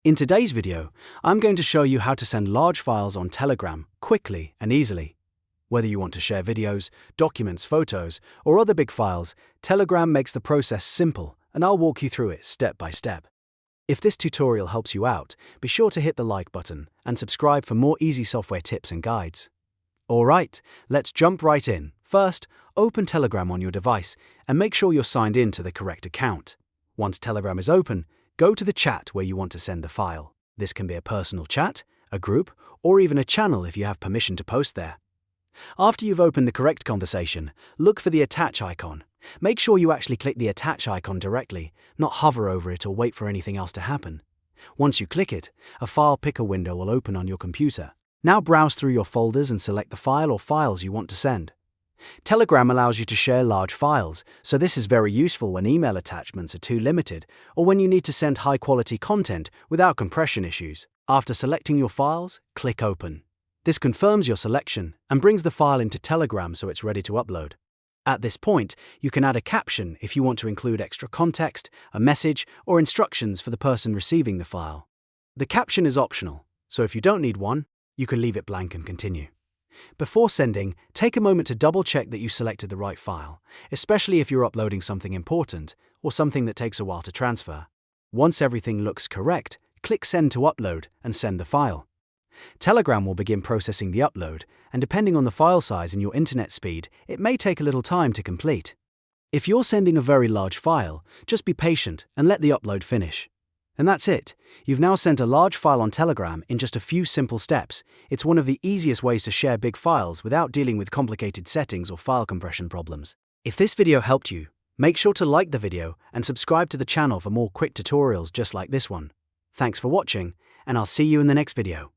In today's video, I'm going to show you how to send large files on Telegram quickly and easily. Whether you want to share videos, documents, photos, or other big files, Telegram makes the process simple, and I'll walk you through it step by step. If this tutorial helps you out, be sure to hit the like button and subscribe for more easy software tips and guides. Alright, let's jump right in. First, open Telegram on your device and make sure you're signed in to the correct account. Once Telegram is open, go to the chat where you want to send the file. This can be a personal chat, a group, or even a channel if you have permission to post there. After you've opened the correct conversation, look for the attach icon. Make sure you actually click the attach icon directly, not hover over it or wait for anything else to happen. Once you click it, a file picker window will open on your computer. Now browse through your folders and select the file or files you want to send. Telegram allows you to share large files, so this is very useful when email attachments are too limited or when you need to send high-quality content without compression issues. After selecting your files, click Open. This confirms your selection and brings the file into Telegram so it's ready to upload. At this point, you can add a caption if you want to include extra context, a message, or instructions for the person receiving the file. The caption is optional, so if you don't need one, you can leave it blank and continue. Before sending, take a moment to double-check that you selected the right file, especially if you're uploading something important or something that takes a while to transfer. Once everything looks correct, click Send to upload and send the file. Telegram will begin processing the upload, and depending on the file size and your internet speed, it may take a little time to complete. If you're sending a very large file, just be patient and let the upload finish. And that's it. You've now sent a large file on Telegram in just a few simple steps. It's one of the easiest ways to share big files without dealing with complicated settings or file compression problems. If this video helped you, make sure to like the video and subscribe to the channel for more quick tutorials just like this one. Thanks for watching, and I'll see you in the next video.